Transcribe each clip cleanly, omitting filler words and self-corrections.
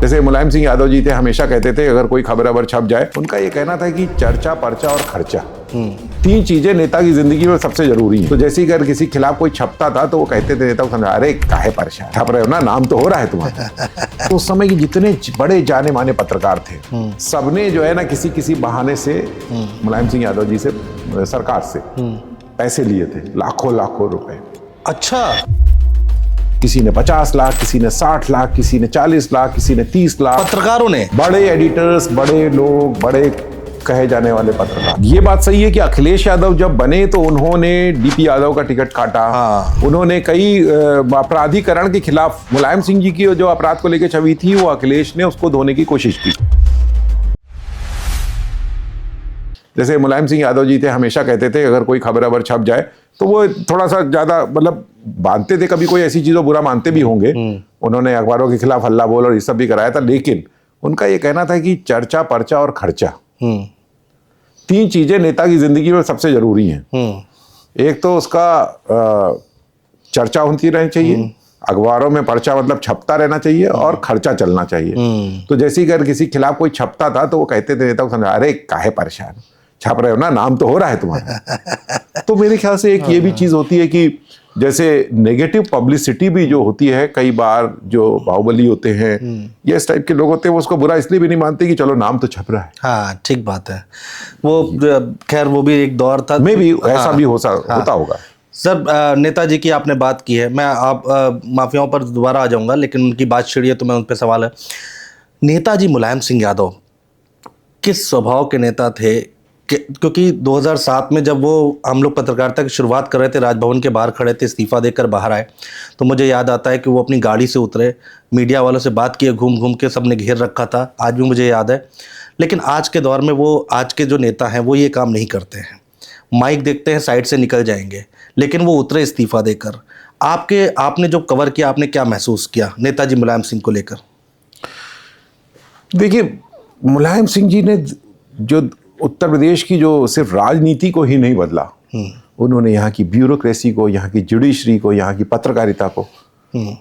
जैसे मुलायम सिंह यादव जी थे, हमेशा कहते थे अगर कोई खबर अबर छप जाए, उनका ये कहना था कि चर्चा, पर्चा और खर्चा, तीन चीजें नेता की जिंदगी में सबसे जरूरी हैं। तो जैसे ही अगर किसी खिलाफ कोई छपता था तो वो कहते थे नेता को, समझा अरे काहे परेशान छप रहे हो ना, नाम तो हो रहा है तुम्हारा। तो उस समय के जितने बड़े जाने माने पत्रकार थे, सबने जो है ना किसी बहाने से मुलायम सिंह यादव जी से, सरकार से पैसे लिए थे, लाखों रुपए। अच्छा। किसी ने 50 लाख, किसी ने 60 लाख, किसी ने 40 लाख, किसी ने 30 लाख। पत्रकारों ने, बड़े एडिटर्स, बड़े लोग, बड़े कहे जाने वाले पत्रकार। ये बात सही है कि अखिलेश यादव जब बने तो उन्होंने डीपी यादव का टिकट काटा। उन्होंने कई अपराधीकरण के खिलाफ, मुलायम सिंह जी की जो अपराध को लेकर छवि थी वो अखिलेश ने उसको धोने की कोशिश की। जैसे मुलायम सिंह यादव जी थे, हमेशा कहते थे अगर कोई खबर अबर छप जाए तो वो थोड़ा सा ज्यादा मतलब बांधते थे, कभी कोई ऐसी चीजों बुरा मानते भी होंगे। उन्होंने अखबारों के खिलाफ हल्ला बोल और ये सब भी कराया था, लेकिन उनका ये कहना था कि चर्चा, पर्चा और खर्चा, तीन चीजें नेता की जिंदगी में सबसे जरूरी हैं। एक तो उसका चर्चा होती रहनी चाहिए, अखबारों में पर्चा मतलब छपता रहना चाहिए, और खर्चा चलना चाहिए। तो जैसे ही अगर किसी खिलाफ कोई छपता था तो वो कहते थे नेता को, समझा अरे काहे परेशान छप रहे हो ना, नाम तो हो रहा है तुम्हारा। तो मेरे ख्याल से एक ये भी चीज होती है कि जैसे नेगेटिव पब्लिसिटी भी जो होती है, कई बार जो बाहुबली होते हैं या इस टाइप के लोग होते हैं, वो उसको बुरा इसलिए भी नहीं मानते कि चलो नाम तो छप रहा है। हाँ, ठीक बात है। वो खैर वो भी एक दौर था, में भी ऐसा भी होता होगा। सर, नेताजी की आपने बात की है, मैं आप माफियाओं पर दोबारा आ जाऊंगा, लेकिन उनकी बात छिड़ी है तो मैं उन पर सवाल है। नेताजी मुलायम सिंह यादव किस स्वभाव के नेता थे? क्योंकि 2007 में जब वो हम लोग पत्रकारिता की शुरुआत कर रहे थे, राजभवन के बाहर खड़े थे, इस्तीफा देकर बाहर आए, तो मुझे याद आता है कि वो अपनी गाड़ी से उतरे, मीडिया वालों से बात किए, घूम घूम के सबने घेर रखा था, आज भी मुझे याद है। लेकिन आज के दौर में वो, आज के जो नेता हैं वो ये काम नहीं करते हैं। माइक देखते हैं, साइड से निकल जाएंगे, लेकिन वो उतरे इस्तीफा देकर। आपने जो कवर किया, आपने क्या महसूस किया नेताजी मुलायम सिंह को लेकर? देखिए, मुलायम सिंह जी ने जो उत्तर प्रदेश की जो सिर्फ राजनीति को ही नहीं बदला, उन्होंने यहाँ की ब्यूरोक्रेसी को, यहाँ की जुडिशरी को, यहाँ की पत्रकारिता को,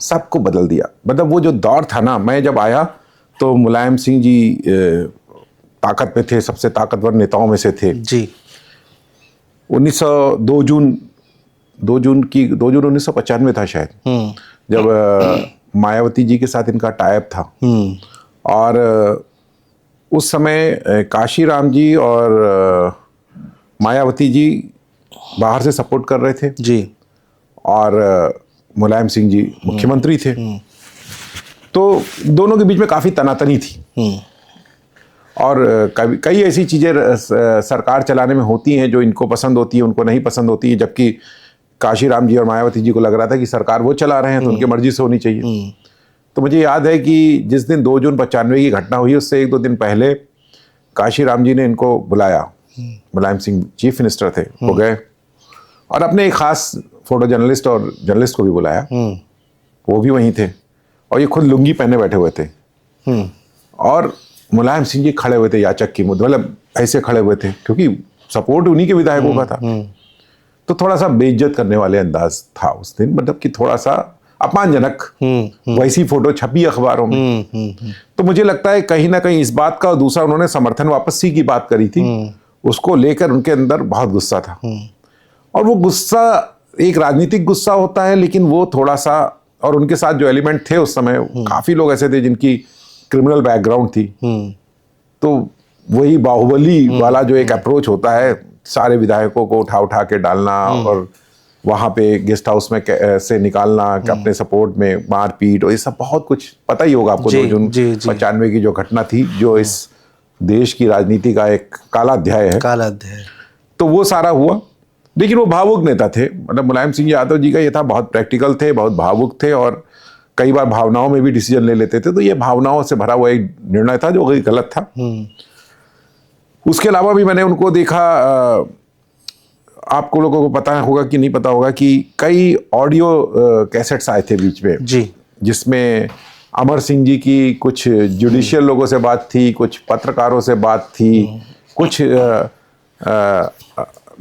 सबको बदल दिया। मतलब वो जो दौर था ना, मैं जब आया तो मुलायम सिंह जी ताकत पे थे, सबसे ताकतवर नेताओं में से थे जी। 2 जून 1995 था शायद, जब मायावती जी के साथ इनका टाइप था। और उस समय काशीराम जी और मायावती जी बाहर से सपोर्ट कर रहे थे जी, और मुलायम सिंह जी मुख्यमंत्री थे। तो दोनों के बीच में काफी तनातनी थी, और कई ऐसी चीजें सरकार चलाने में होती हैं जो इनको पसंद होती है, उनको नहीं पसंद होती है। जबकि काशीराम जी और मायावती जी को लग रहा था कि सरकार वो चला रहे हैं तो उनकी मर्जी से होनी चाहिए। तो मुझे याद है कि जिस दिन 2 जून 95 की घटना हुई, उससे 1-2 दिन पहले काशीराम जी ने इनको बुलाया। मुलायम सिंह चीफ मिनिस्टर थे, वो गए और अपने एक खास फोटो जर्नलिस्ट और जर्नलिस्ट को भी बुलाया, वो भी वहीं थे, और ये खुद लुंगी पहने बैठे हुए थे। और मुलायम सिंह जी खड़े हुए थे याचक की मुद्रा, मतलब ऐसे खड़े हुए थे, क्योंकि सपोर्ट उन्हीं के विधायकों का था। तो थोड़ा सा बेइज्जत करने वाले अंदाज था उस दिन, मतलब कि थोड़ा सा अपमानजनक वैसी फोटो छपी अखबारों में। तो मुझे लगता है कहीं ना कहीं इस बात का, और दूसरा उन्होंने समर्थन वापसी की बात करी थी, उसको लेकर उनके अंदर बहुत गुस्सा था। और वो गुस्सा एक राजनीतिक गुस्सा होता है, लेकिन वो थोड़ा सा, और उनके साथ जो एलिमेंट थे उस समय, काफी लोग ऐसे थे जिनकी क्रिमिनल बैकग्राउंड थी। तो वही बाहुबली वाला जो एक अप्रोच होता है, सारे विधायकों को उठा के डालना और वहां पे गेस्ट हाउस में से निकालना, अपने सपोर्ट में मारपीट, और ये सब बहुत कुछ पता ही होगा आपको। 2 जून 95 की जो घटना थी, जो इस देश की राजनीति का एक काला अध्याय है। काला अध्याय। तो वो सारा हुआ, लेकिन वो भावुक नेता थे। मतलब मुलायम सिंह यादव जी का ये था, बहुत प्रैक्टिकल थे, बहुत भावुक थे, और कई बार भावनाओं में भी डिसीजन ले लेते थे। तो ये भावनाओं से भरा हुआ एक निर्णय था जो गलत था। उसके अलावा भी मैंने उनको देखा, आपको लोगों को पता होगा कि नहीं पता होगा कि कई ऑडियो कैसेट्स आए थे बीच में जी, जिसमें अमर सिंह जी की कुछ जुडिशियल लोगों से बात थी, कुछ पत्रकारों से बात थी, कुछ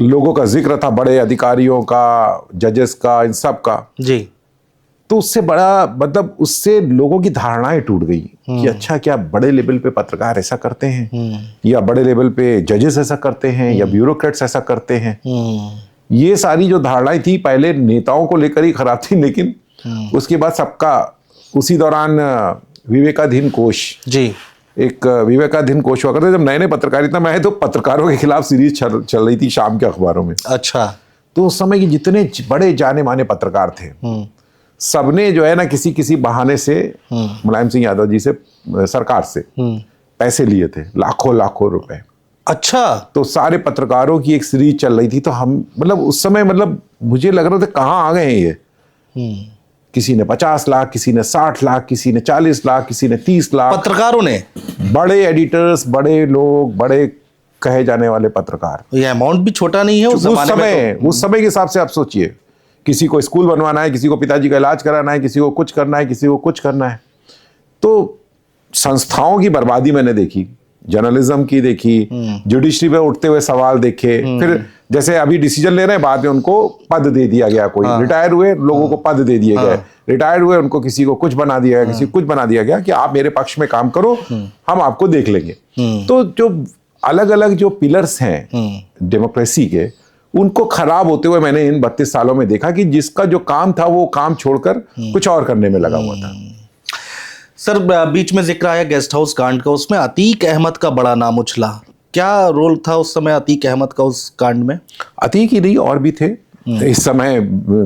लोगों का जिक्र था, बड़े अधिकारियों का, जजेस का, इन सब का। जी। तो उससे बड़ा मतलब उससे लोगों की धारणाएं टूट गई कि अच्छा क्या बड़े लेवल पे पत्रकार ऐसा करते हैं, या बड़े लेवल पे जजेस ऐसा करते हैं, या ब्यूरोक्रेट्स ऐसा करते हैं। ये सारी जो धारणाएं थी पहले नेताओं को लेकर ही खराब थी, लेकिन उसके बाद सबका उसी दौरान विवेकाधीन कोश, जी, एक विवेकाधीन कोश हुआ करते, जब नए नए पत्रकारिता में आए तो पत्रकारों के खिलाफ सीरीज चल रही थी शाम के अखबारों में। अच्छा। तो उस समय के जितने बड़े जाने माने पत्रकार थे सबने जो है ना किसी किसी बहाने से मुलायम सिंह यादव जी से, सरकार से पैसे लिए थे, लाखों लाखों रुपए। अच्छा। तो सारे पत्रकारों की एक सीरीज चल रही थी, तो हम मतलब उस समय मतलब मुझे लग रहा था कहाँ आ गए हैं ये। किसी ने 50 लाख, किसी ने 60 लाख, किसी ने 40 लाख, किसी ने 30 लाख, पत्रकारों ने, बड़े एडिटर्स, बड़े लोग, बड़े कहे जाने वाले पत्रकार। ये अमाउंट भी छोटा नहीं है उस जमाने में तो। उस समय के हिसाब से आप सोचिए, किसी को स्कूल बनवाना है, किसी को पिताजी का इलाज कराना है, किसी को कुछ करना है, किसी को कुछ करना है। तो संस्थाओं की बर्बादी मैंने देखी, जर्नलिज्म की देखी, जुडिशरी पे उठते हुए सवाल देखे। फिर जैसे अभी डिसीजन ले रहे हैं, बाद में उनको पद दे दिया गया, कोई रिटायर हुए लोगों को पद दे दिए गए, रिटायर हुए उनको किसी को कुछ बना दिया गया, किसी को कुछ बना दिया गया कि आप मेरे पक्ष में काम करो, हम आपको देख लेंगे। तो जो अलग अलग जो पिलर्स हैं डेमोक्रेसी के, उनको खराब होते हुए मैंने इन 32 सालों में देखा कि जिसका जो काम था वो काम छोड़कर कुछ और करने में लगा हुआ था। सर, बीच में जिक्र आया गेस्ट हाउस कांड का, उसमें अतीक अहमद का बड़ा नाम उछला। क्या रोल था उस समय अतीक अहमद का उस कांड में? अतीक ही नहीं, और भी थे। इस समय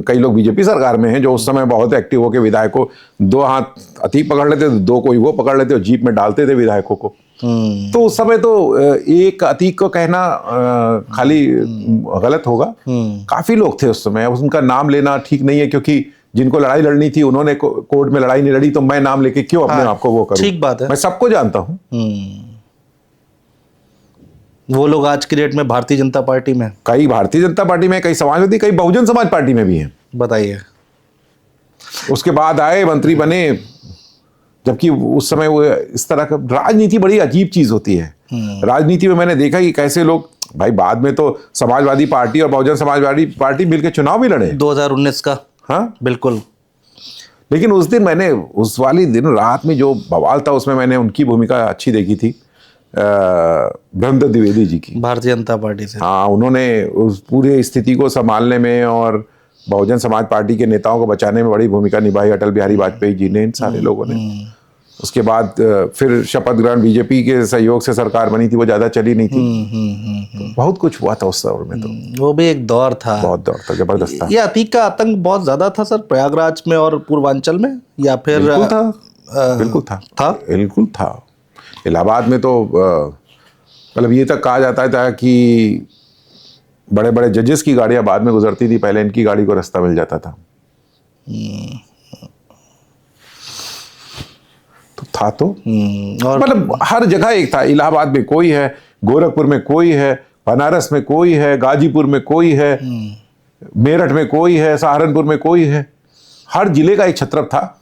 कई लोग बीजेपी सरकार में हैं जो उस समय बहुत एक्टिव होकर विधायकों, 2 हाथ अतीक पकड़ लेते, 2 कोई वो पकड़ लेते और जीप में डालते थे विधायकों को। तो उस समय तो एक अतीक को कहना खाली गलत होगा। काफी लोग थे उस समय, उनका नाम लेना ठीक नहीं है, क्योंकि जिनको लड़ाई लड़नी थी उन्होंने कोर्ट में लड़ाई नहीं लड़ी, तो मैं नाम लेके क्यों अपने आप को वो करूं? ठीक बात है। मैं सबको जानता हूं। वो लोग आज की डेट में भारतीय जनता पार्टी में, कई भारतीय जनता पार्टी में, कई समाजवादी, कई बहुजन समाज पार्टी में भी हैं। बताइए। उसके बाद आए, मंत्री बने, जबकि उस समय वो इस तरह का राजनीति बड़ी अजीब चीज होती है। राजनीति में मैंने देखा कि कैसे लोग, भाई बाद में तो समाजवादी पार्टी और बहुजन समाजवादी पार्टी मिलकर चुनाव भी लड़े 2019 का। हाँ बिल्कुल। लेकिन उस दिन मैंने, उस वाली दिन रात में जो बवाल था उसमें मैंने उनकी भूमिका अच्छी देखी थी, ब्रह्मदत्त द्विवेदी जी की, भारतीय जनता पार्टी से। हाँ, उन्होंने उस पूरे स्थिति को संभालने में और बहुजन समाज पार्टी के नेताओं को बचाने में बड़ी भूमिका निभाई। अटल बिहारी वाजपेयी जी ने, इन सारे लोगों ने। उसके बाद फिर शपथ ग्रहण बीजेपी के सहयोग से सरकार बनी थी, वो ज्यादा चली नहीं थी। तो बहुत कुछ हुआ था उस दौर में, तो वो भी एक दौर था, बहुत दौर था, जबरदस्त था। ये अतीक का आतंक बहुत ज्यादा था सर, प्रयागराज में और पूर्वांचल में, या फिर? बिल्कुल था, बिल्कुल था, बिल्कुल था। इलाहाबाद में तो मतलब ये तक कहा जाता था कि बड़े बड़े जजेस की गाड़ियां बाद में गुजरती थी, पहले इनकी गाड़ी को रास्ता मिल जाता था। तो था तो और मतलब हर जगह एक था। इलाहाबाद में कोई है, गोरखपुर में कोई है, बनारस में कोई है, गाजीपुर में कोई है, मेरठ में कोई है, सहारनपुर में कोई है। हर जिले का एक छत्रप था